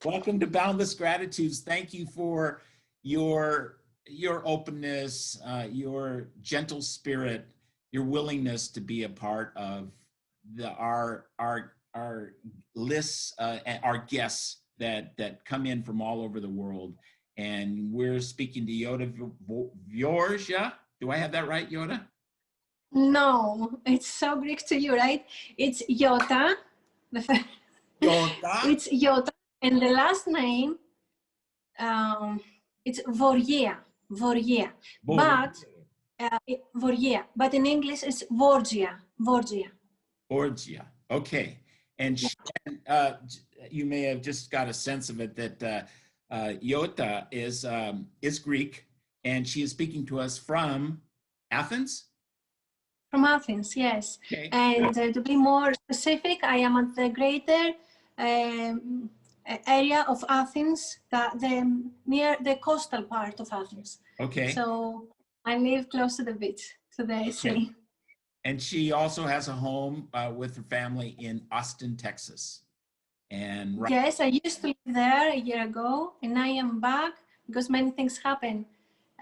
Welcome to Boundless Gratitudes. Thank you for your openness, your gentle spirit, your willingness to be a part of our lists, our guests that come in from all over the world. And we're speaking to Giota Vorgia. Do I have that right, Giota? No, it's so Greek to you, right? It's Giota. Giota? It's Giota, and the last name, it's Vorgia. Vorgia. But Vorgia. But in English, it's Vorgia. Vorgia. Vorgia. Okay. And you may have just got a sense of it that Giota is Greek, and she is speaking to us from Athens. From Athens, yes. Okay. And to be more specific, I am at the greater area of Athens, near the coastal part of Athens. Okay. So I live close to the beach, to the sea. And she also has a home with her family in Austin, Texas. And yes, I used to live there a year ago, and I am back because many things happened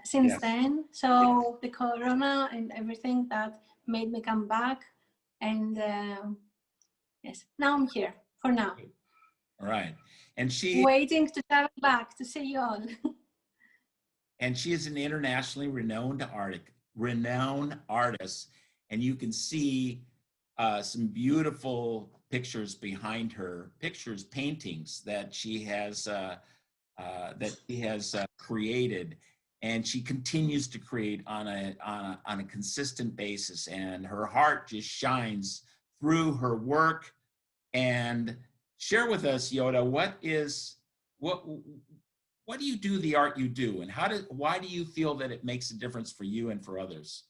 since then. So the corona and everything that made me come back, and yes, now I'm here for now. All right. And she waiting to travel back to see you all. And she is an internationally renowned artist, and you can see some beautiful pictures behind her, paintings that she has created, and she continues to create on a consistent basis, and her heart just shines through her work. And share with us, Giota, what do you do the art you do, and why do you feel that it makes a difference for you and for others?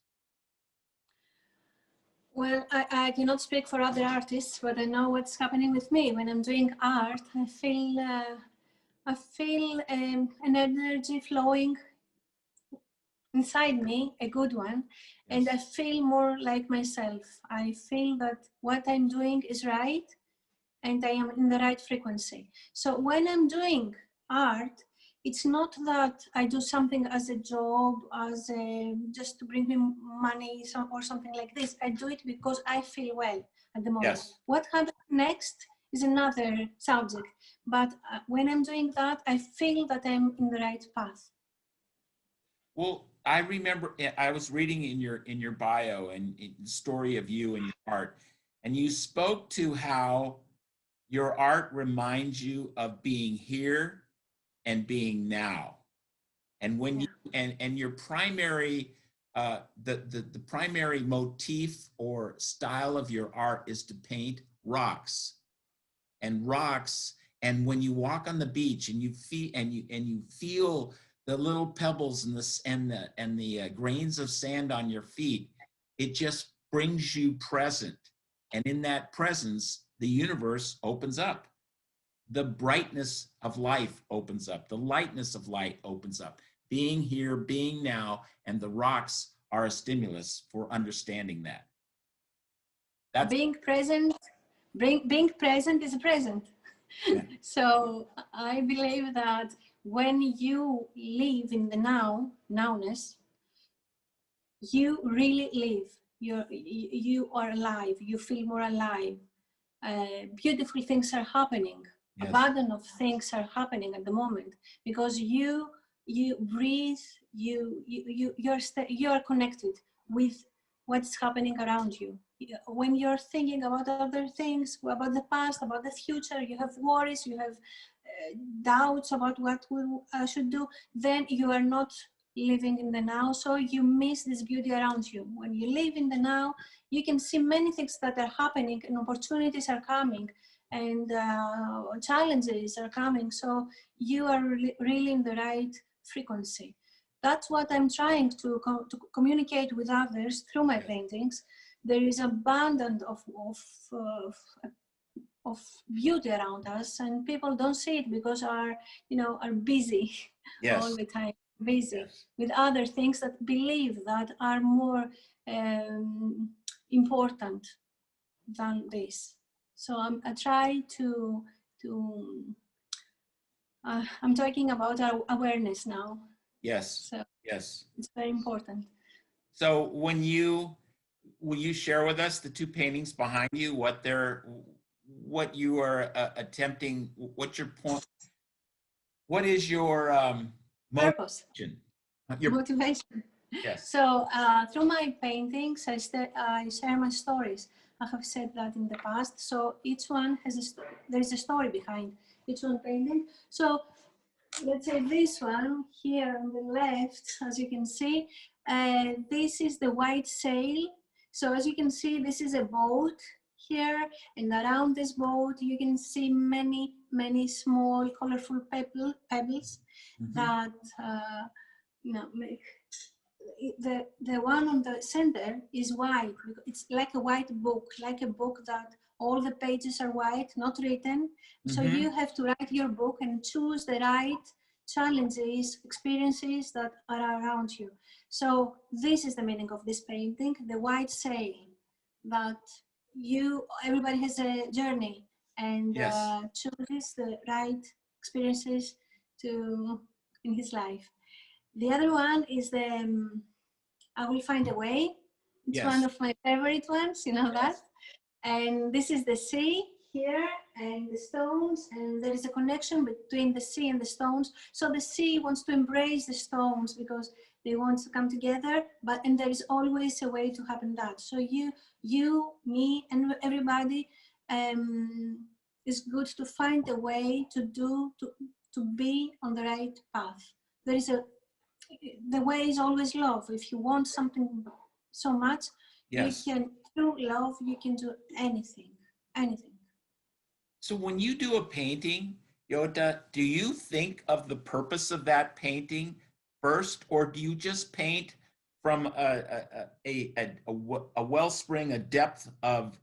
Well, I cannot speak for other artists, but I know what's happening with me. When I'm doing art, I feel an energy flowing inside me, a good one, and I feel more like myself. I feel that what I'm doing is right, and I am in the right frequency. So when I'm doing art, it's not that I do something as a job, just to bring me money or something like this. I do it because I feel well at the moment. Yes. What happens next is another subject. But when I'm doing that, I feel that I'm in the right path. Well, I remember I was reading in your bio and the story of you and your art, and you spoke to how your art reminds you of being here and being now. And when you and your primary the primary motif or style of your art is to paint rocks. And when you walk on the beach and you feel the little pebbles and the grains of sand on your feet, it just brings you present. And in that presence, the universe opens up. The brightness of life opens up. The lightness of light opens up. Being here, being now, and the rocks are a stimulus for understanding that. That's being present. Being present is a present. Yeah. So I believe that when you live in the nowness, you really live. You are alive. You feel more alive. Beautiful things are happening. Yes. Abundant of things are happening at the moment because you breathe. You are connected with what's happening around you. When you're thinking about other things, about the past, about the future, you have worries, you have doubts about what we should do, then you are not living in the now, so you miss this beauty around you. When you live in the now, you can see many things that are happening and opportunities are coming and challenges are coming, so you are really in the right frequency. That's what I'm trying to communicate with others through my paintings. There is abundance of beauty around us, and people don't see it because are busy all the time, busy with other things that believe that are more important than this. So I try to I'm talking about our awareness now. Yes. So Yes. it's very important. So will you share with us the two paintings behind you, what you are attempting, what's your point, what is your Purpose, motivation? Your, motivation. yes. So through my paintings, I share my stories. I have said that in the past. So each one has there is a story behind each one painting. So let's say this one here on the left, as you can see, this is the white sail. So as you can see, this is a boat here, and around this boat you can see many, many small colorful pebbles that make the one on the center is white. It's like a white book, like a book that all the pages are white, not written. So Mm-hmm. you have to write your book and choose the right challenges, experiences that are around you. So this is the meaning of this painting, the white sail, that everybody has a journey and Yes. chooses the right experiences in his life. The other one is the I will find a way. It's one Yes. of my favorite ones, you know that. Yes. And this is the sea here and the stones, and there is a connection between the sea and the stones. So the sea wants to embrace the stones because they want to come together, and there is always a way to happen that. So you, me, and everybody is good to find a way to be on the right path. The way is always love. If you want something so much, Yes. through love, you can do anything, anything. So when you do a painting, Giota, do you think of the purpose of that painting first, or do you just paint from a wellspring, a depth of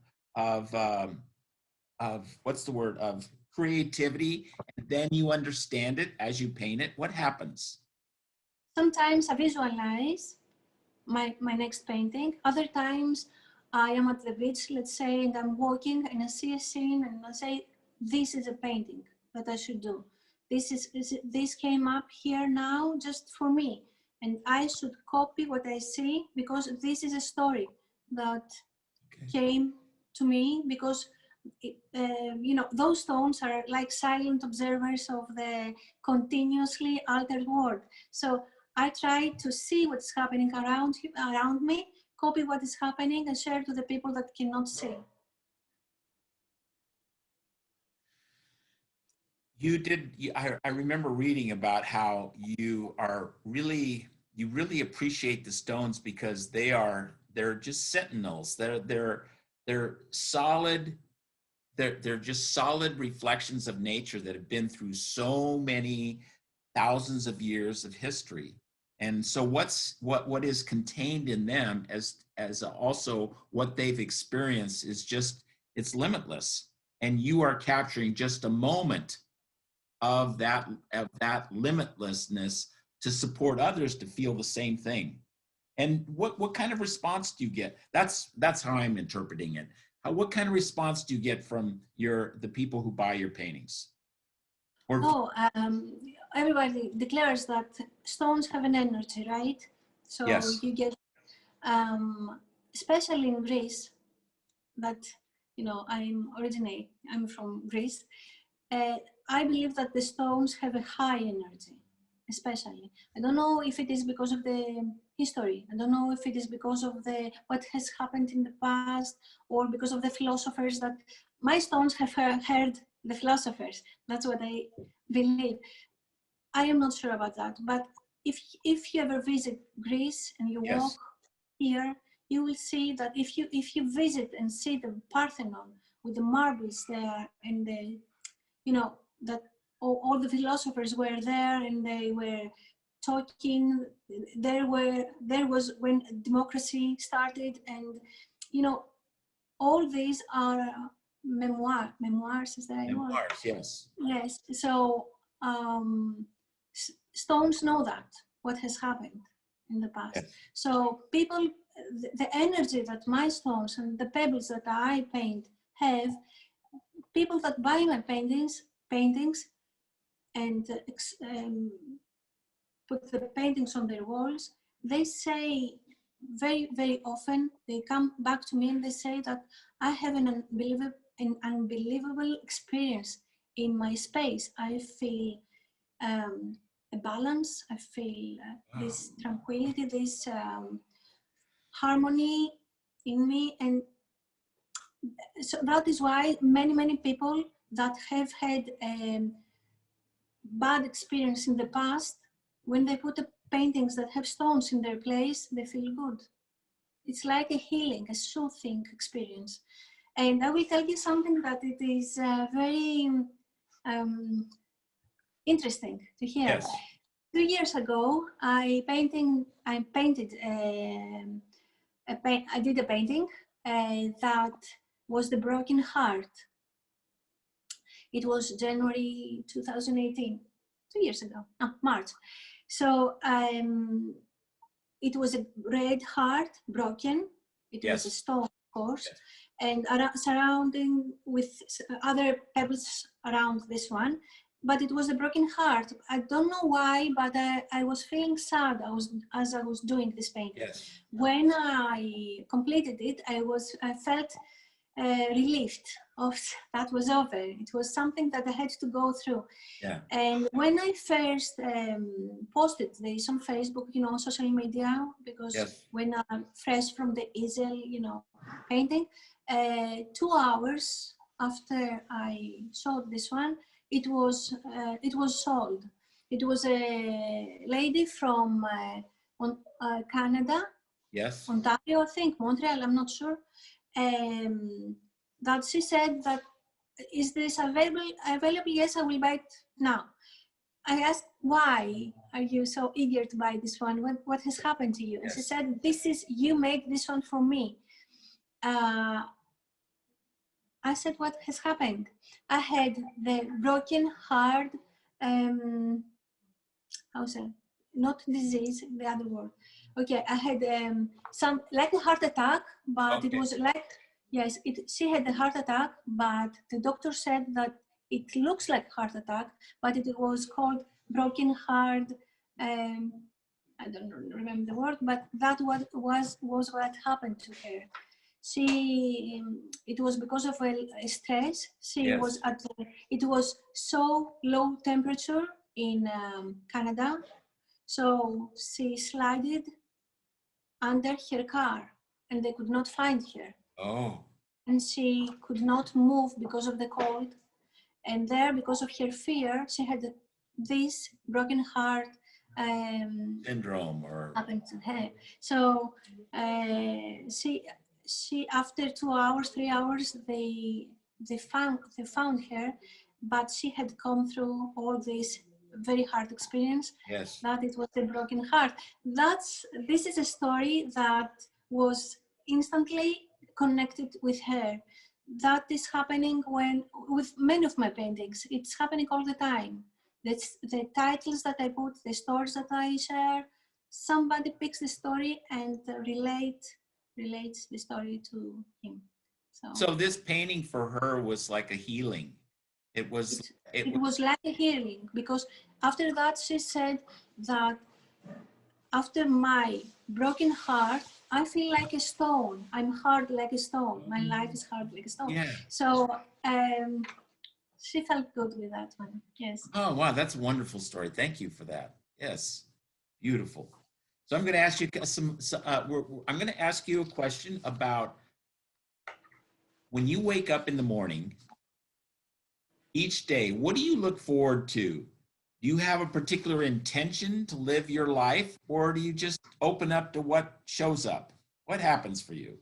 what's the word, of creativity, and then you understand it as you paint it? What happens? Sometimes I visualize my next painting. Other times I am at the beach, let's say, and I'm walking and I see a scene and I say, this is a painting that I should do. This came up here now just for me. And I should copy what I see because this is a story that came to me because those stones are like silent observers of the continuously altered world. So I try to see what's happening around me, copy what is happening, and share to the people that cannot see. I remember reading about how you really appreciate the stones because they're just sentinels. They're solid, they're just solid reflections of nature that have been through so many thousands of years of history. And so what is contained in them as also what they've experienced is just, it's limitless. And you are capturing just a moment of that limitlessness to support others to feel the same thing. And what kind of response do you get? That's how I'm interpreting it. What kind of response do you get from the people who buy your paintings? Or Everybody declares that stones have an energy, right? So yes, you get, especially in Greece, that I'm from Greece. I believe that the stones have a high energy, especially. I don't know if it is because of the history. I don't know if it is because of what has happened in the past or because of the philosophers that my stones have heard the philosophers. That's what I believe. I am not sure about that, but if you ever visit Greece and you walk yes, here, you will see that if you visit and see the Parthenon with the marbles there and that all the philosophers were there and they were talking. There was when democracy started, and all these are memoirs. Is there a word? memoirs, yes. Yes. So stones know that what has happened in the past. Yes. So people, the energy that my stones and the pebbles that I paint have, people that buy my paintings and put the paintings on their walls, they say very, very often, they come back to me and they say that I have an unbelievable experience in my space. I feel a balance, I feel this tranquility, this harmony in me. And so that is why many people that have had bad experience in the past, when they put the paintings that have stones in their place, they feel good. It's like a healing, a soothing experience. And I will tell you something that it is very interesting to hear. Yes. 2 years ago, I did a painting that was the broken heart. It was January 2018, 2 years ago, March. So it was a red heart, broken. It was a stone, of course, and surrounding with other pebbles around this one. But it was a broken heart. I don't know why, but I was feeling sad as I was doing this painting. Yes. When I completed it, I felt relieved of that was over. It was something that I had to go through. Yeah. And when I first posted this on Facebook, social media, because when I'm fresh from the easel, painting, 2 hours after I showed this one, it was sold. It was a lady from Canada, Yes. Ontario, I think, Montreal, I'm not sure. That she said that, is this available? Yes, I will buy it now. I asked, why are you so eager to buy this one? What has happened to you? And she said, you made this one for me. I said, what has happened? I had the broken heart, how say, not disease, the other word. Okay, I had some, like a heart attack, but it was like, she had a heart attack, but the doctor said that it looks like heart attack, but it was called broken heart. I don't remember the word, but that was what happened to her. It was because of a stress. It was so low temperature in Canada, so she slid under her car and they could not find her. Oh. And she could not move because of the cold. And there, because of her fear, she had this broken heart syndrome or happened to her. So she after 2 hours, 3 hours, they found her, but she had come through all this very hard experience. Yes. That it was a broken heart. This is a story that was instantly connected with her. That is happening with many of my paintings. It's happening all the time. That's the titles that I put, the stories that I share. Somebody picks the story and relates the story to him. So this painting for her was like a healing. It was like a healing, because after that she said that after my broken heart, I feel like a stone. I'm hard like a stone. My life is hard like a stone. Yeah. So she felt good with that one. Yes. Oh, wow. That's a wonderful story. Thank you for that. Yes. Beautiful. So I'm going to ask you I'm going to ask you a question about when you wake up in the morning, each day, what do you look forward to? Do you have a particular intention to live your life, or do you just open up to what shows up? What happens for you?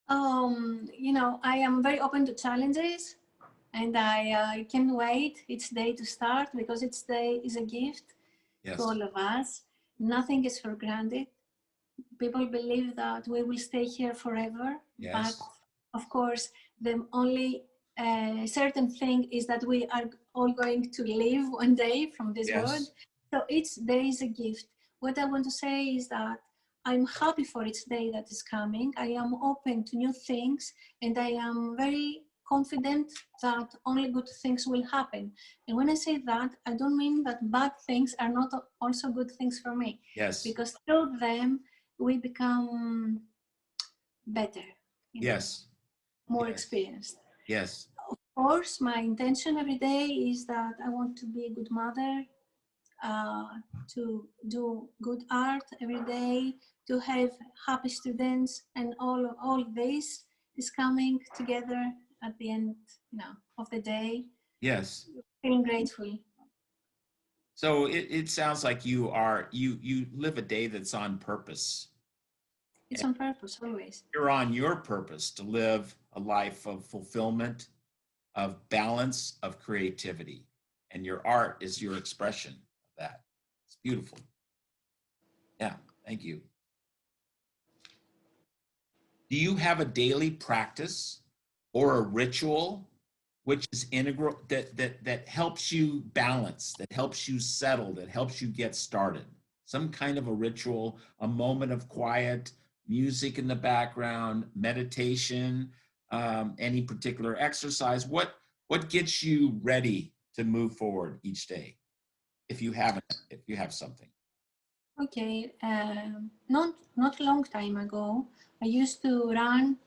I am very open to challenges, and I can't wait each day to start, because each day is a gift to all of us. Nothing is for granted. People believe that we will stay here forever, but of course, the only certain thing is that we are all going to leave one day from this world. So each day is a gift. What I want to say is that I'm happy for each day that is coming. I am open to new things, and I am very confident that only good things will happen. And when I say that, I don't mean that bad things are not also good things for me. Yes. Because through them, we become better, you know, Yes. more Yes. experienced. Yes. Of course, my intention every day is that I want to be a good mother, to do good art every day, to have happy students, and all this is coming together at the end, you know, of the day. Yes. Feeling grateful. So it sounds like you live a day that's on purpose. It's on purpose always. You're on your purpose to live a life of fulfillment, of balance, of creativity. And your art is your expression of that. It's beautiful. Yeah, thank you. Do you have a daily practice or a ritual which is integral that helps you balance, that helps you settle, that helps you get started? Some kind of a ritual, a moment of quiet, music in the background, meditation, any particular exercise. What gets you ready to move forward each day? If you have something. Okay, not a long time ago, I used to run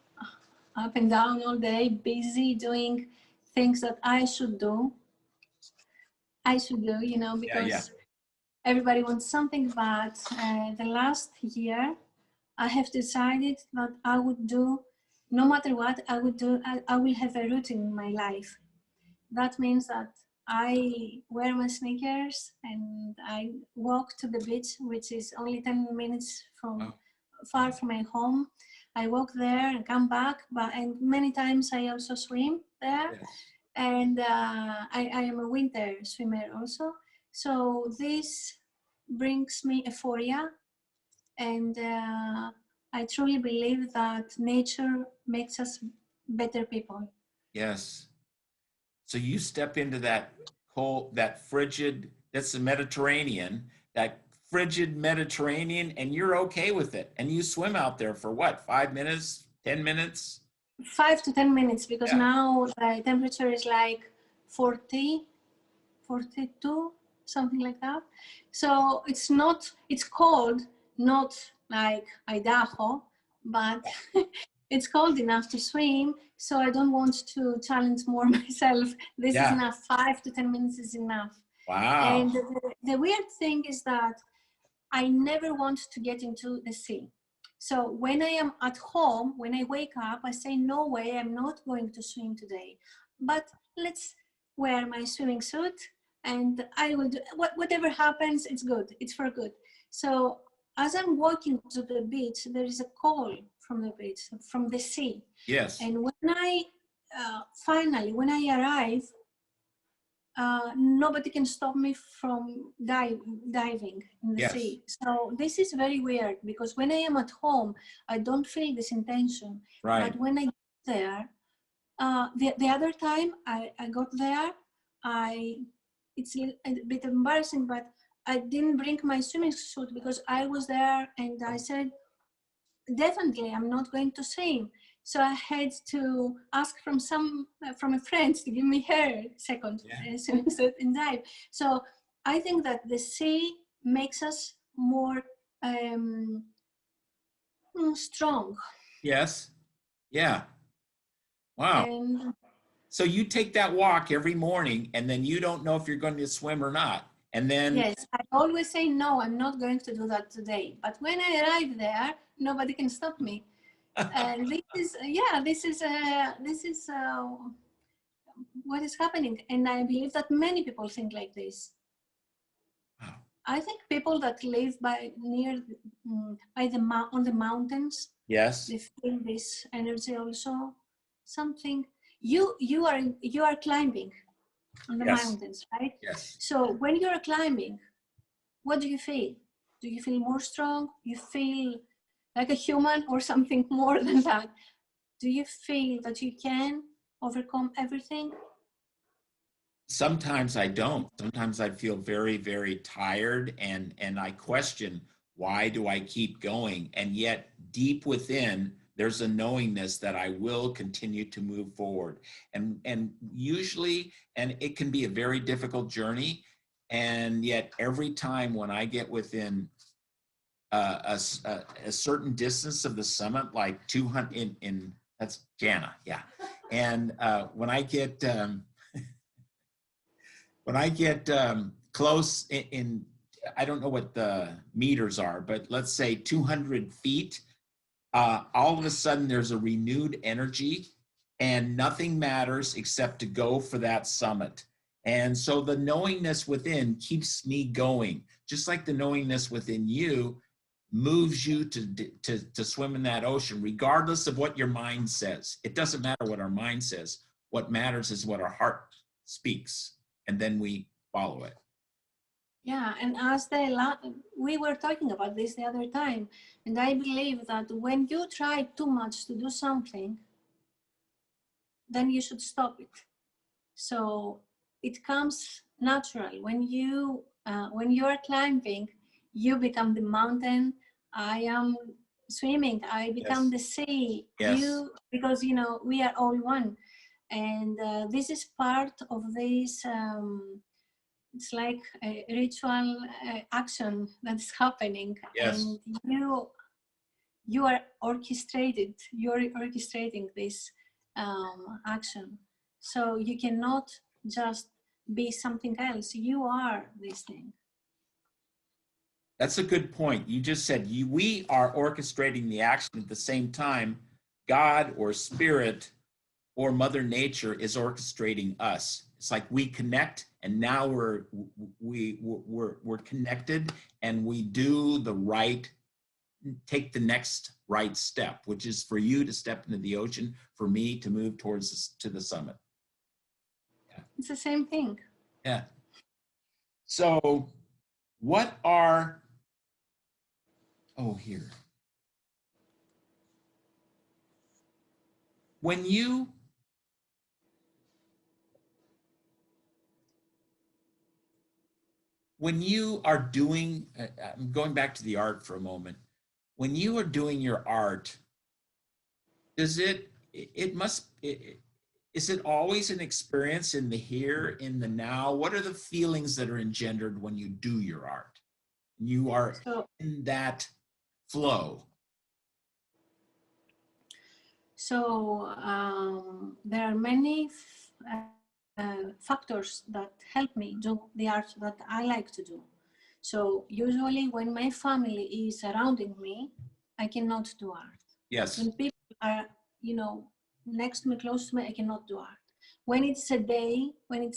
up and down all day, busy doing things that I should do. You know, Yeah, yeah. because everybody wants something. But the last year, I have decided that I would do, no matter what I would do, I will have a routine in my life. That means that I wear my sneakers and I walk to the beach, which is only 10 minutes from far from my home. I walk there and come back, and many times I also swim there. Yes. And I am a winter swimmer also. So this brings me euphoria, and I truly believe that nature makes us better people. Yes. So you step into that cold, that frigid, that's the Mediterranean, that frigid Mediterranean, and you're okay with it. And you swim out there for what, 5 minutes, 10 minutes? 5 to 10 minutes, because Yeah. now the temperature is like 40, 42, something like that. So it's cold, not like Idaho, but it's cold enough to swim. So I don't want to challenge more myself. This is Yeah. enough. 5 to 10 minutes is enough. Wow. And the weird thing is that I never want to get into the sea. So when I am at home, when I wake up, I say, no way, I'm not going to swim today. But let's wear my swimming suit and I will do whatever happens, it's good, it's for good. So as I'm walking to the beach, there is a call from the beach, from the sea. Yes. And when I finally, when I arrive, nobody can stop me from diving in the Yes. sea. So this is very weird, because when I am at home, I don't feel this intention. Right. But when I get there, the other time I got there, it's a bit embarrassing, but I didn't bring my swimming suit because I was there and I said, definitely I'm not going to swim. So I had to ask from a friend to give me her second swimming suit and dive. So I think that the sea makes us more strong. Yes. Yeah. Wow. And So you take that walk every morning and then you don't know if you're going to swim or not. And then yes, I always say, no, I'm not going to do that today. But when I arrive there, nobody can stop me. And this is what is happening. And I believe that many people think like this. wow. I think people that live on the mountains, Yes. they feel this energy also. Something you are climbing on the Yes. mountains, right? Yes. So when you're climbing, what do you feel? Do you feel more strong? You feel like a human, or something more than that? Do you feel that you can overcome everything? Sometimes I don't. Sometimes I feel very, very tired and I question, why do I keep going? And yet deep within, there's a knowingness that I will continue to move forward. And usually, and it can be a very difficult journey, and yet every time when I get within a certain distance of the summit, like 200 in that's Jana, yeah. And when I get close in, I don't know what the meters are, but let's say 200 feet, all of a sudden there's a renewed energy and nothing matters except to go for that summit. And so the knowingness within keeps me going, just like the knowingness within you moves you to swim in that ocean, regardless of what your mind says. It doesn't matter what our mind says. What matters is what our heart speaks, and then we follow it. Yeah, and as we were talking about this the other time, and I believe that when you try too much to do something, then you should stop it. So it comes natural. When you are climbing, you become the mountain. I am swimming. I become the sea. Yes. Because we are all one, and this is part of this. It's like a ritual action that's happening, Yes. and you are orchestrated. You're orchestrating this action, so you cannot just be something else. You are this thing. That's a good point. You just said we are orchestrating the action at the same time. God or spirit or Mother Nature is orchestrating us. It's like we connect, and now we're connected, and we do the right, take the next right step, which is for you to step into the ocean, for me to move towards to the summit. Yeah. It's the same thing. Yeah. So, what are here. When you are doing, I'm going back to the art for a moment. When you are doing your art, is it always an experience in the here, in the now? What are the feelings that are engendered when you do your art? You are in that flow. So there are many factors that help me do the art that I like to do. So usually when my family is surrounding me, I cannot do art. Yes. When people are, next to me, close to me, I cannot do art. When it's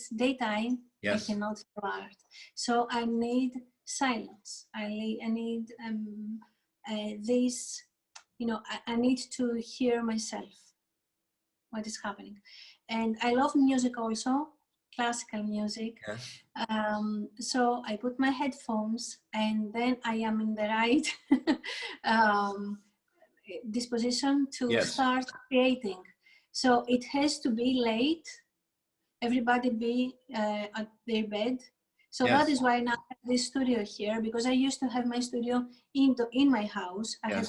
daytime, yes. I cannot do art. So I need silence. I need this, I need to hear myself, what is happening. And I love music also, classical music. Yes. So I put my headphones, and then I am in the right disposition to start creating. So it has to be late, everybody be at their bed. So that is why now I have this studio here, because I used to have my studio in my house. I had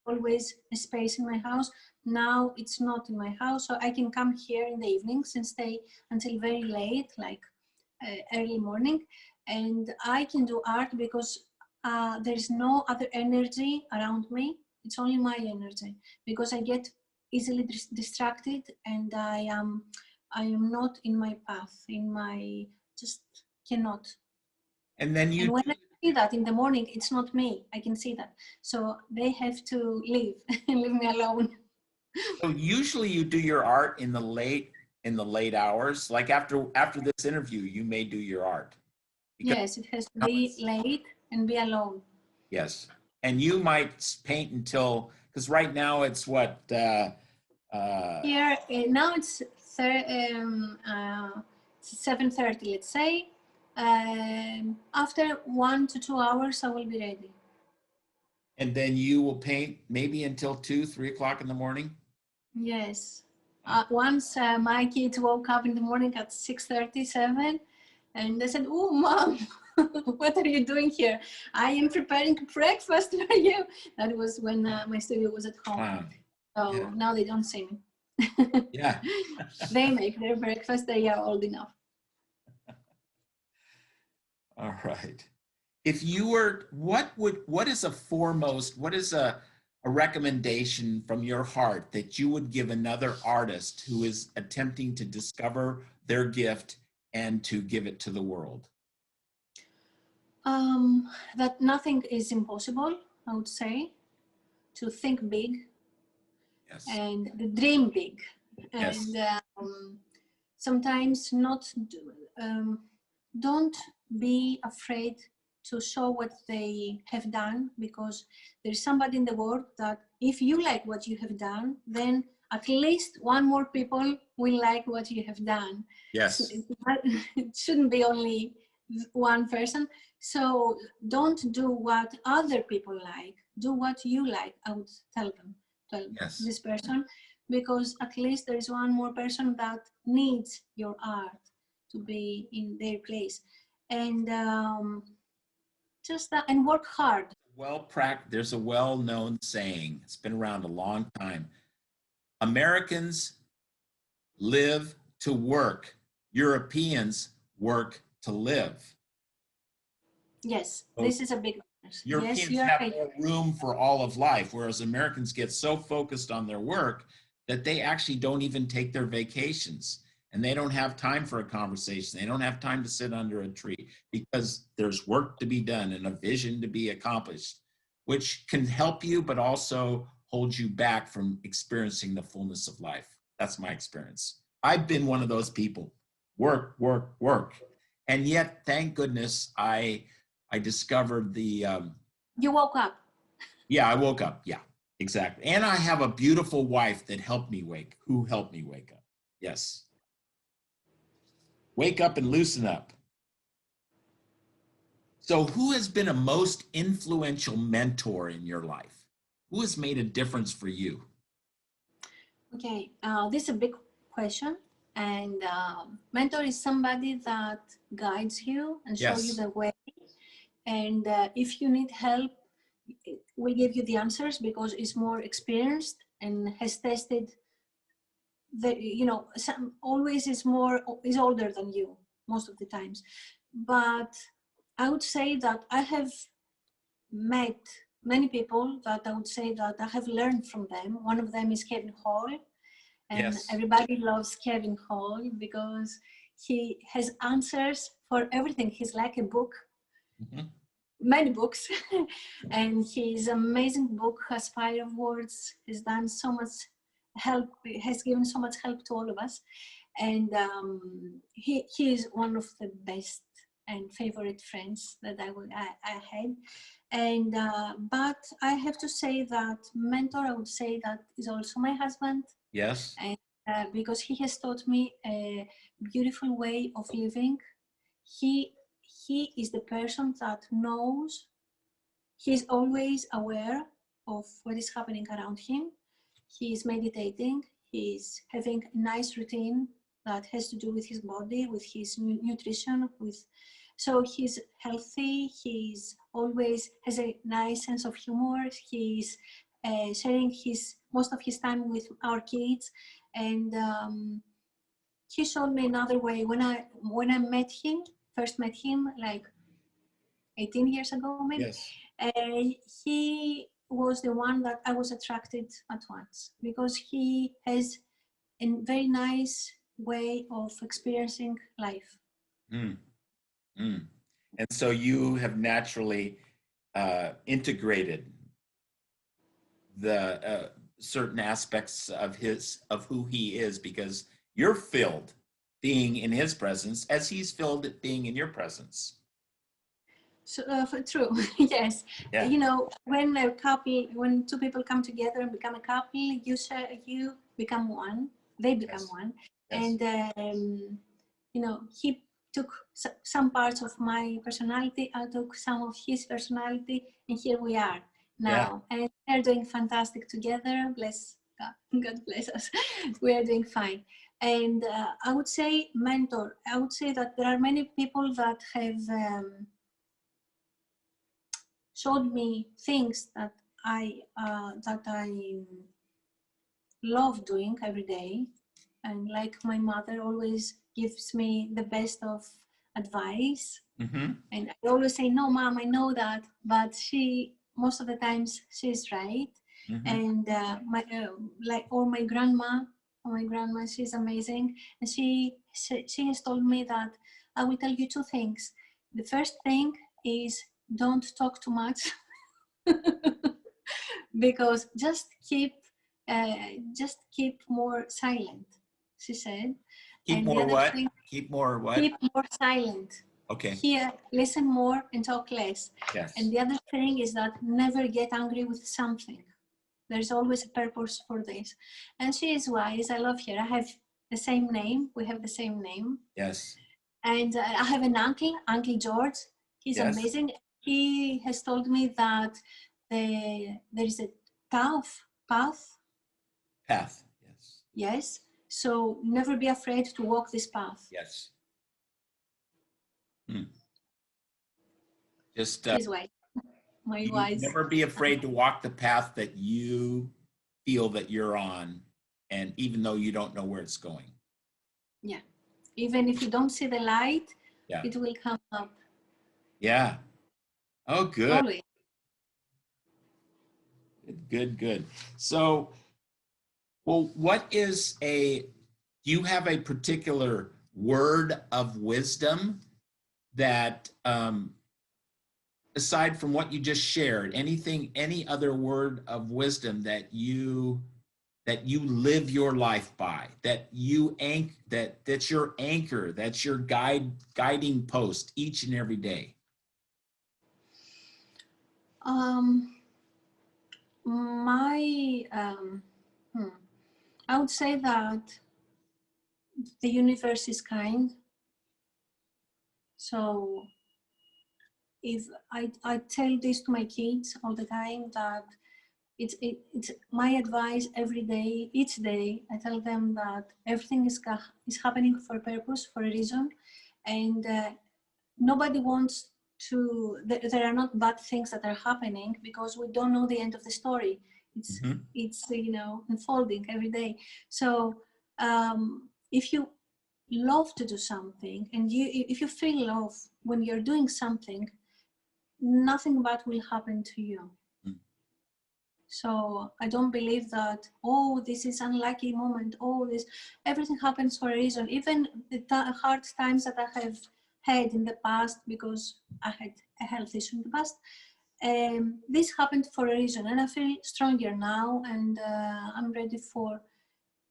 always a space in my house. Now it's not in my house, so I can come here in the evenings and stay until very late, like early morning, and I can do art because there is no other energy around me. It's only my energy, because I get easily distracted, and I am not in my path, just cannot. And then and when I see that in the morning, it's not me. I can see that. So they have to leave and leave me alone. So usually you do your art in the late hours, like after this interview, you may do your art. Yes, it has to be late and be alone. Yes. And you might paint until, because right now it's what? Here, now it's 7:30, let's say. After 1 to 2 hours, I will be ready. And then you will paint maybe until 2, 3 o'clock in the morning? Yes. Once my kids woke up in the morning at 6:37, and they said, "Oh, Mom, what are you doing here?" "I am preparing breakfast for you." That was when my studio was at home. So now they don't see me. Yeah. They make their breakfast. They are old enough. All right. If you were, what is a recommendation from your heart that you would give another artist who is attempting to discover their gift and to give it to the world? That nothing is impossible, I would say, to think big Yes. and dream big. Yes. And sometimes don't be afraid to show what they have done, because there's somebody in the world that if you like what you have done, then at least one more people will like what you have done. Yes. It shouldn't be only one person. So don't do what other people like, do what you like. I would tell Yes. this person, because at least there is one more person that needs your art to be in their place. And just that, and work hard. There's a well-known saying, it's been around a long time. Americans live to work, Europeans work to live. Yes, this is a big difference. Europeans yes, you are have right. more room for all of life, whereas Americans get so focused on their work that they actually don't even take their vacations, and they don't have time for a conversation. They don't have time to sit under a tree because there's work to be done and a vision to be accomplished, which can help you, but also hold you back from experiencing the fullness of life. That's my experience. I've been one of those people. Work, work, work. And yet, thank goodness, I discovered the. You woke up. Yeah, I woke up. Yeah, exactly. And I have a beautiful wife that who helped me wake up. Yes. Wake up and loosen up. So, who has been a most influential mentor in your life? Who has made a difference for you? Okay, this is a big question. And mentor is somebody that guides you and shows you Yes. the way. And if you need help, it will give you the answers because it's more experienced and has tested always is older than you most of the times. But I would say that I have met many people that I would say that I have learned from them. One of them is Kevin Hall, and Yes. everybody loves Kevin Hall because he has answers for everything. He's like a book. Mm-hmm. Many books. And his amazing book, Aspire of Words, has done so much help, has given so much help to all of us. And he is one of the best and favorite friends that I had. And but I have to say that mentor, I would say that is also my husband. Yes. And because he has taught me a beautiful way of living. He is the person that knows, he's always aware of what is happening around him. He's meditating, he's having a nice routine that has to do with his body, with his nutrition, so he's healthy, he's always has a nice sense of humor, he's sharing most of his time with our kids. And he showed me another way when I first met him like 18 years ago maybe. Yes. He was the one that I was attracted at once because he has a very nice way of experiencing life. Mm. Mm. And so you have naturally integrated the certain aspects of who he is, because you're filled being in his presence as he's filled at being in your presence. So true. Yes. Yeah. When two people come together and become a couple, you become one, they become Yes. one. Yes. And he took some parts of my personality, I took some of his personality, and here we are now. Yeah. And they're doing fantastic together. Bless God. God bless us. We are doing fine. And I would say mentor. I would say that there are many people that have showed me things that I love doing every day. And like my mother always gives me the best of advice. Mm-hmm. And I always say, no, mom, I know that. But she, most of the times, she's right. Mm-hmm. And my grandma, she's amazing. And she has told me that I will tell you two things. The first thing is don't talk too much. Because uh, just keep more silent, she said. Keep And the more other what? thing, Keep more what? keep more silent. Okay. Hear, listen more, and talk less. Yes. And the other thing is that never get angry with something. There's always a purpose for this. And she is wise. I love her. I have the same name. We have the same name. Yes. And I have an uncle, Uncle George. He's Yes. amazing. He has told me that there is a tough path. Path. Yes. Yes. So never be afraid to walk this path. Yes. Just He's wise. My you wise. never be afraid to walk the path that you feel that you're on, and even though you don't know where it's going. Yeah. Even if you don't see the light, Yeah. it will come up. Yeah. Oh, good. Always. Good. So, well, do you have a particular word of wisdom that, aside from what you just shared, any other word of wisdom that you live your life by, that's your anchor, that's your guiding post each and every day? My I would say that the universe is kind. So if I tell this to my kids all the time, that it's my advice every day, each day. I tell them that everything is happening for a purpose, for a reason, and nobody wants to. There are not bad things that are happening because we don't know the end of the story. It's unfolding every day. So if you love to do something, and if you feel love when you're doing something, nothing bad will happen to you. So I don't believe that, oh, this is unlucky moment, oh, everything happens for a reason. Even the hard times that I have had in the past, because I had a health issue in the past, this happened for a reason, and I feel stronger now, and I'm ready for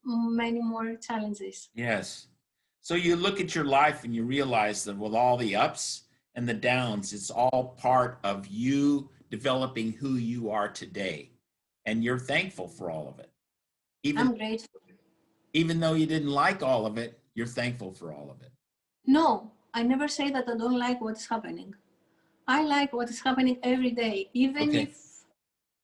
many more challenges. Yes. So you look at your life and you realize that with all the ups and the downs, it's all part of you developing who you are today. And you're thankful for all of it. I'm grateful. Even though you didn't like all of it, you're thankful for all of it. No, I never say that I don't like what's happening. I like what is happening every day. Even if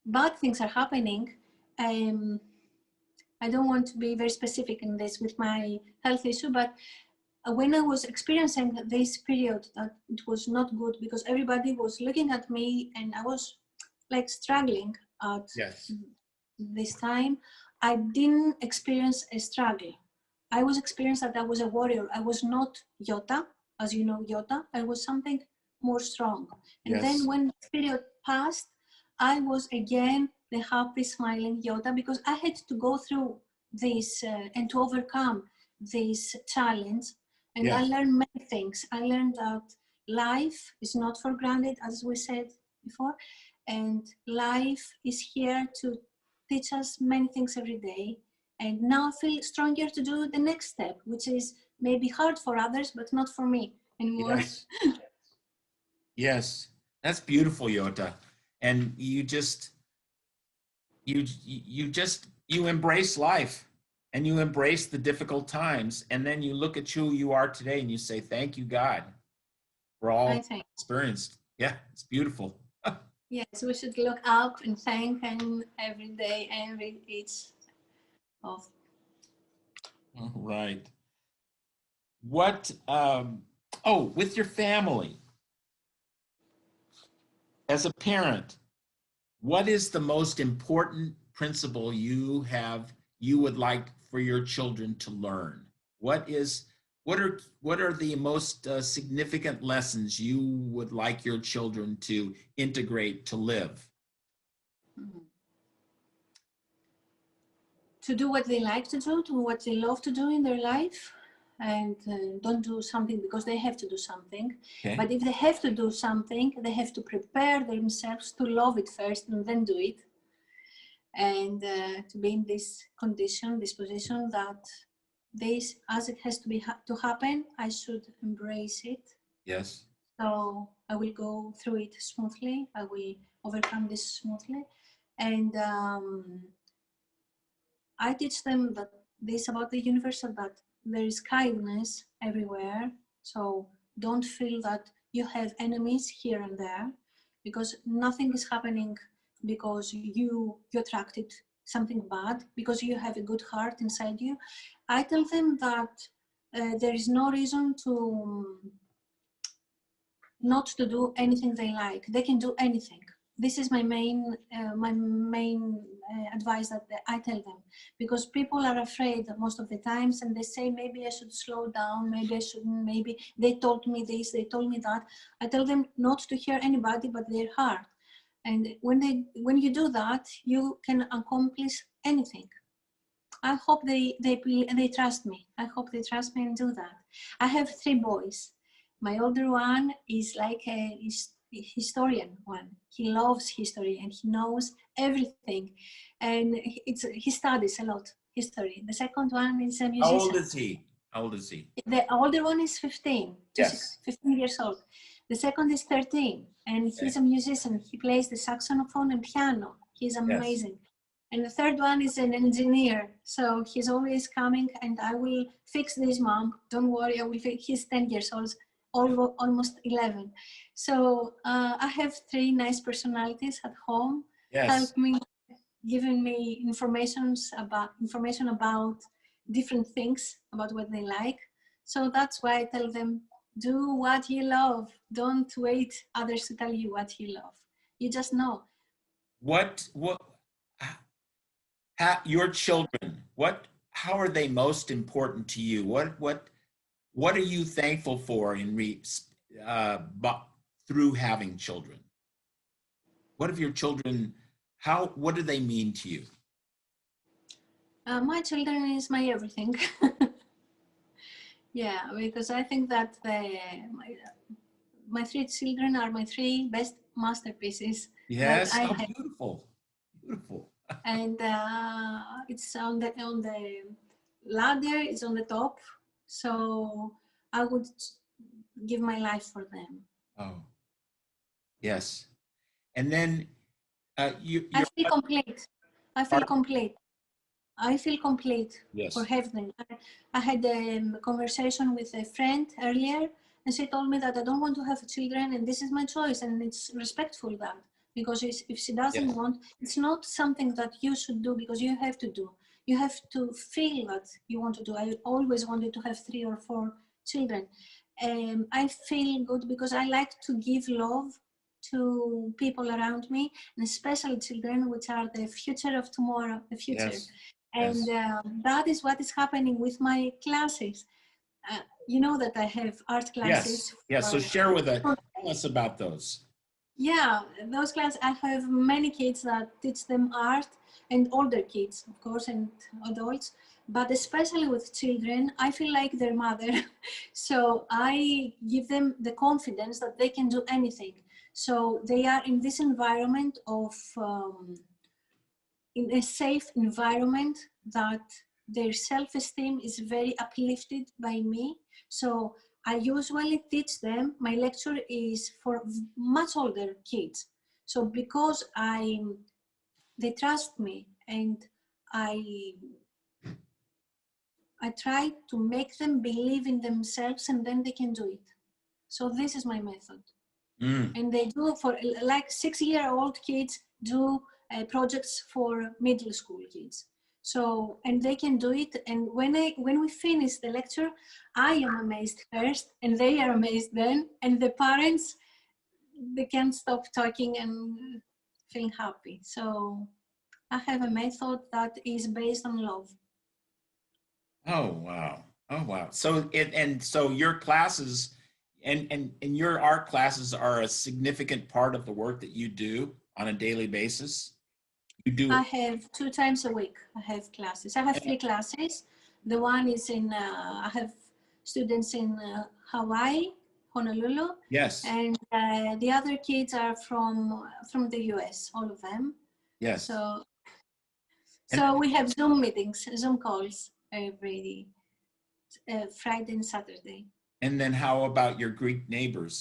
bad things are happening, I don't want to be very specific in this with my health issue, but when I was experiencing this period, that it was not good because everybody was looking at me and I was like struggling at this time. I didn't experience a struggle. I was experiencing that I was a warrior. I was not Giota, as you know, Giota. I was something more strong. And then when the period passed, I was again the happy, smiling Giota because I had to go through this and to overcome this challenge. And I learned many things. I learned that life is not for granted, as we said before, and life is here to teach us many things every day. And now I feel stronger to do the next step, which is maybe hard for others, but not for me anymore. Yes, that's beautiful, Giota. And you embrace life and you embrace the difficult times. And then you look at who you are today and you say, thank you, God, for all experienced. Yeah, it's beautiful. Yes, we should look up and thank Him every day and read each of. All right. What, with your family, as a parent, what is the most important principle you have you would like for your children to learn? What are the most significant lessons you would like your children to integrate to live? To do what they like to do what they love to do in their life, and don't do something because they have to do something. Okay. But if they have to do something, they have to prepare themselves to love it first and then do it. And to be in this condition, this position that this, as it has to be to happen, I should embrace it. Yes. So I will go through it smoothly. I will overcome this smoothly. And I teach them that this about the universe, that there is kindness everywhere. So don't feel that you have enemies here and there, because nothing is happening because you attracted something bad, because you have a good heart inside you. I tell them that there is no reason to not to do anything they like. They can do anything. This is my main advice that I tell them, because people are afraid most of the times, and they say, maybe I should slow down, maybe I shouldn't, maybe they told me this, they told me that. I tell them not to hear anybody but their heart. And when you do that, you can accomplish anything. I hope they trust me. I hope they trust me and do that. I have 3 boys. My older one is like a historian one. He loves history and he knows everything, and he studies a lot history. The second one is a musician. How old is he? How old is he? The older one is 15, Yes. 15 years old. The second is 13, and he's a musician. He plays the saxophone and piano. He's amazing. Yes. And the third one is an engineer. So he's always coming, and I will fix this, mom. Don't worry, I will fix. He's 10 years old, almost 11. So I have 3 nice personalities at home. Yes. Help me, giving me information about different things, about what they like. So that's why I tell them, do what you love. Don't wait others to tell you what you love. You just know. Your children, how are they most important to you? What are you thankful for through having children? What have your children, what do they mean to you? My children is my everything. Yeah, because I think that my 3 children are my 3 best masterpieces. Yes, beautiful, beautiful. And it's on the ladder, it's on the top. So I would give my life for them. Oh, yes. And then I feel complete. I feel complete. I feel complete. Yes. For having. I had a conversation with a friend earlier, and she told me that I don't want to have children, and this is my choice, and it's respectful that, because if she doesn't want, it's not something that you should do because you have to do. You have to feel that you want to do. I always wanted to have 3 or 4 children. I feel good because I like to give love to people around me, and especially children, which are the future of tomorrow, the future. Yes. And that is what is happening with my classes. You know that I have art classes. Yes. So share with us. Tell us about those. Yeah, those classes, I have many kids that teach them art, and older kids, of course, and adults. But especially with children, I feel like their mother. So I give them the confidence that they can do anything. So they are in this environment of, in a safe environment, that their self-esteem is very uplifted by me. So I usually teach them, my lecture is for much older kids. So because they trust me, and I try to make them believe in themselves, and then they can do it. So this is my method. And they do, for like 6-year-old kids, do projects for middle school kids. So, and they can do it. And when we finish the lecture, I am amazed first, and they are amazed then. And the parents, they can't stop talking and feeling happy. So I have a method that is based on love. Oh, wow. Oh, wow. So so your classes and your art classes are a significant part of the work that you do on a daily basis. You do I it. have 2 times a week. I have classes. I have 3 classes. The one is in, I have students in Hawaii, Honolulu, Yes. and the other kids are from the US, all of them. Yes. So, And so we have Zoom meetings, Zoom calls every Friday and Saturday. and then how about your Greek neighbors?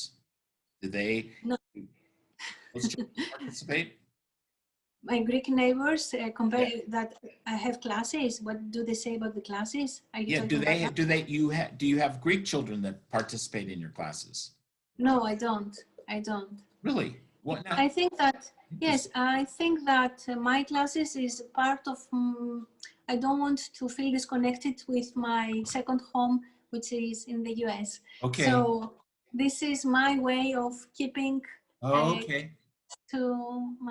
Do they No, those children participate? my Greek neighbors compare Yeah. that I have classes. What do they say about the classes? Are you Yeah. talking about that? Do you have Greek children that participate in your classes? No, I don't. I don't. Really? What now? I think that, yes, Interesting. I think that my classes is part of, I don't want to feel disconnected with my second home, which is in the US. Okay. So this is my way of keeping Okay. to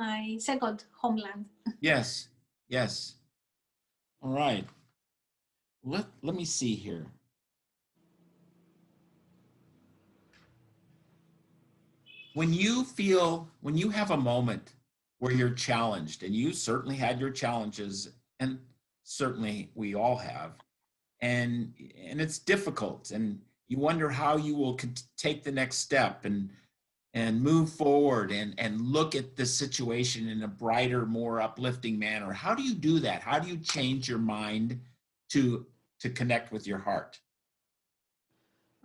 my second homeland. Yes. Yes. All right. Let me see here. When you have a moment where you're challenged, and you certainly had your challenges, and certainly we all have, and it's difficult, and you wonder how you will take the next step and move forward and look at the situation in a brighter, more uplifting manner. How do you do that? How do you change your mind to connect with your heart?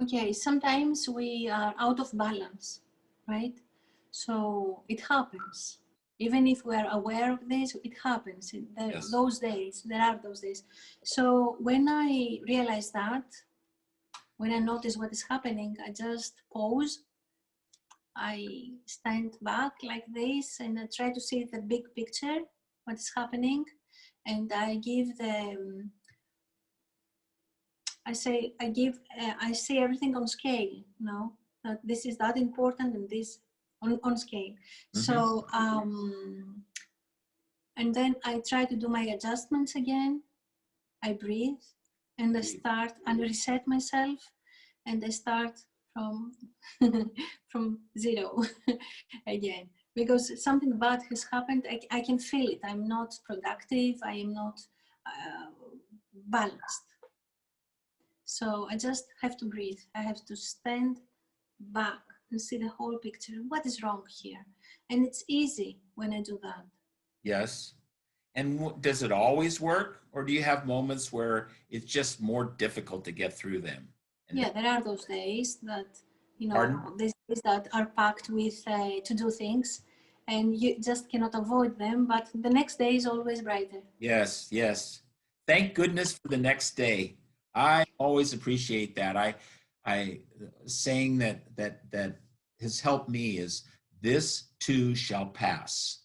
Okay, sometimes we are out of balance, right? So it happens. Even if we are aware of this, it happens. Yes. Those days, there are those days. So when I realize that, when I notice what is happening, I just pause. I stand back like this and I try to see the big picture, what is happening. And I give the, I say, I see everything on scale, that this is that important and this on scale. So, and then I try to do my adjustments again. I breathe and I start and reset myself and I start from from zero again, because something bad has happened. I can feel it. I'm not productive. I am not balanced. So I just have to breathe. I have to stand back and see the whole picture. What is wrong here? And it's easy when I do that. Yes. And does it always work, or do you have moments where it's just more difficult to get through them? Yeah, there are those days that, Pardon? these days that are packed with to do things and you just cannot avoid them, but the next day is always brighter. Yes, yes. Thank goodness for the next day. I always appreciate that. I saying that has helped me is this too shall pass.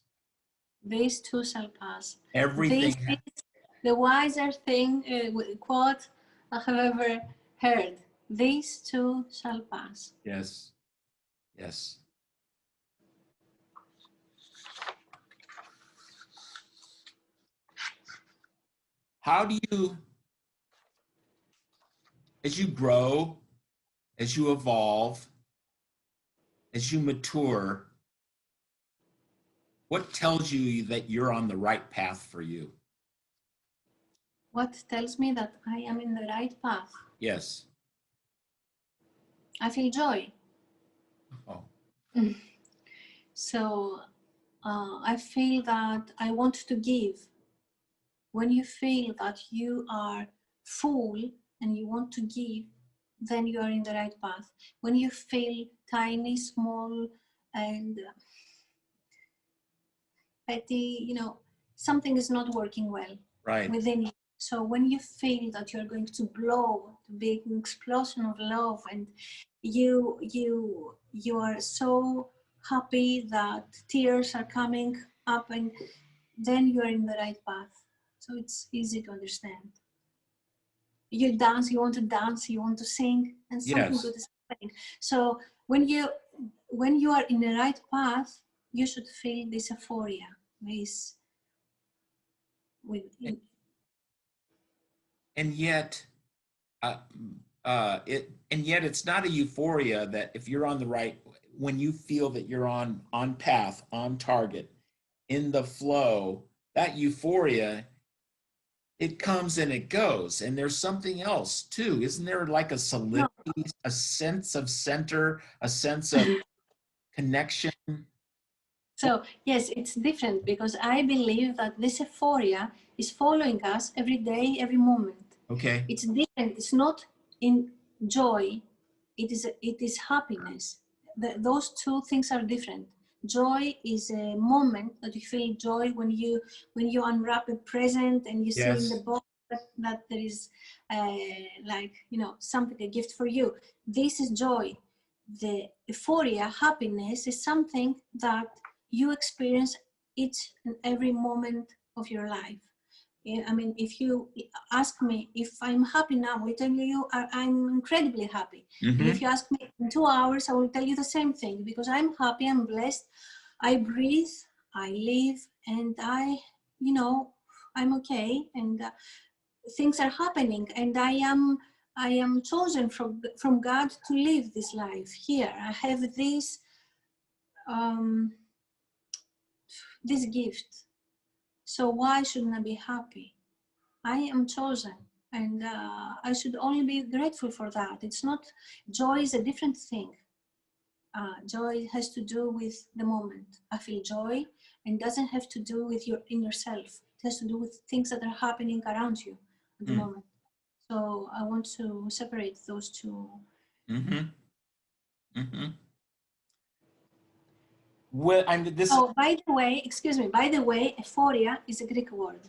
These too shall pass. This Everything. is the wiser thing, quote I have ever heard. These too shall pass. Yes, yes. How do you, as you grow, as you evolve, as you mature, what tells you that you're on the right path for you? What tells me that I am in the right path? Yes. I feel joy. Oh, So I feel that I want to give. When you feel that you are full and you want to give, then you are in the right path. When you feel tiny, small, and petty, something is not working well right. within you. So when you feel that you're going to blow, to be an explosion of love, and you are so happy that tears are coming up, and then you are in the right path. So it's easy to understand. You dance, you want to dance, you want to sing, and something Yes. good is happening. So when you are in the right path, you should feel this euphoria, this with And yet, uh, it's not a euphoria that if you're on the right, when you feel that you're on path, on target, in the flow, that euphoria, it comes and it goes. And there's something else too. Isn't there like a no. solidity, a sense of center, a sense of connection? So yes, it's different because I believe that this euphoria is following us every day, every moment. Okay. It's different. It's not in joy. It is happiness. Those two things are different. Joy is a moment that you feel joy when you unwrap a present and you see in the Yes. box that there is like, you know, something, a gift for you. This is joy. The euphoria, happiness, is something that you experience each and every moment of your life. I mean, if you ask me if I'm happy now, I tell you I'm incredibly happy. And if you ask me in 2 hours, I will tell you the same thing because I'm happy, I'm blessed, I breathe, I live, and you know, I'm okay, and things are happening, and I am chosen from God to live this life here. I have um, this gift. So why shouldn't I be happy? I am chosen, and I should only be grateful for that. It's not, joy is a different thing. Joy has to do with the moment. I feel joy, and doesn't have to do with your inner self. It has to do with things that are happening around you at the moment. So I want to separate those two. Well, this Oh, by the way, excuse me, by the way, euphoria is a Greek word.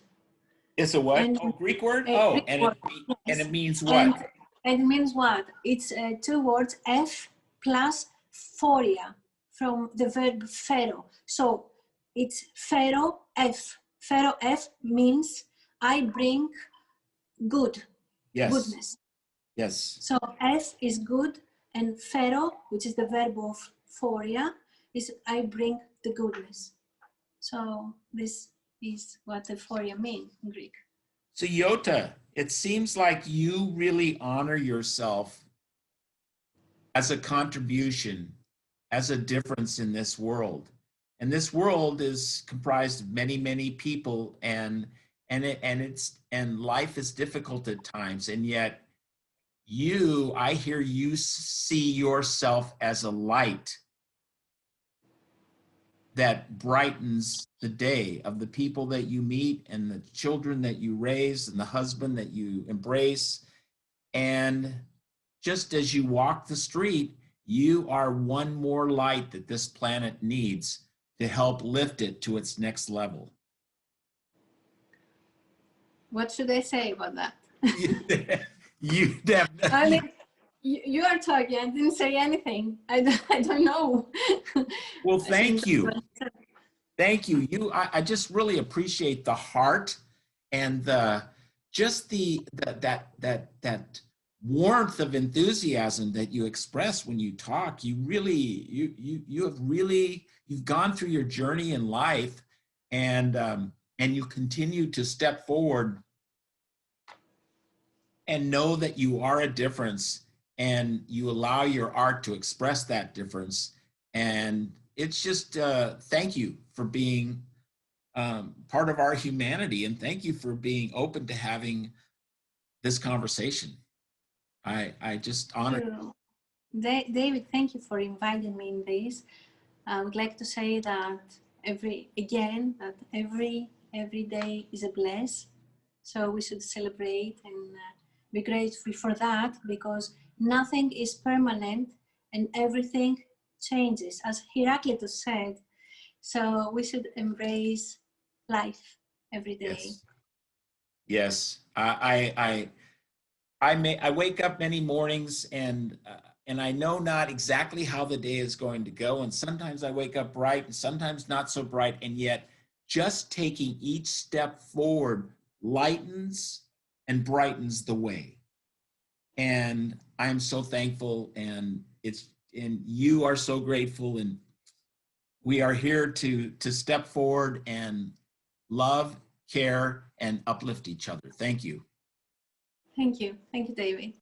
is a what? And Oh, Greek word? a Oh, Greek and word, and yes. it means what? And it means what? It's two words, F plus phoria, from the verb pharaoh. So it's pharaoh F. Pharaoh F means I bring good, Yes. goodness. Yes. So F is good, and pharaoh, which is the verb of phoria, is I bring the goodness. So this is what euphoria means in Greek. So Giota, it seems like you really honor yourself as a contribution, as a difference in this world. And this world is comprised of many, many people, and life is difficult at times. And yet I hear you see yourself as a light that brightens the day of the people that you meet and the children that you raise and the husband that you embrace. And just as you walk the street, you are one more light that this planet needs to help lift it to its next level. What should I say about that? You definitely. I mean, you are talking. I didn't say anything. I don't know. Well, thank you. Thank you. I just really appreciate the heart and that warmth of enthusiasm that you express when you talk. You've gone through your journey in life, and you continue to step forward and know that you are a difference, and you allow your art to express that difference. And it's just thank you for being part of our humanity, and thank you for being open to having this conversation. I just honor you. David, thank you for inviting me in this. I would like to say that every day is a bless. So we should celebrate and be grateful for that, because nothing is permanent and everything changes, as Heraclitus said. So we should embrace life every day. Yes. I wake up many mornings, and I know not exactly how the day is going to go, and sometimes I wake up bright and sometimes not so bright, and yet just taking each step forward lightens and brightens the way. And I'm so thankful, and you are so grateful, and we are here to step forward and love care, and uplift each other. Thank you. Thank you. Thank you, David.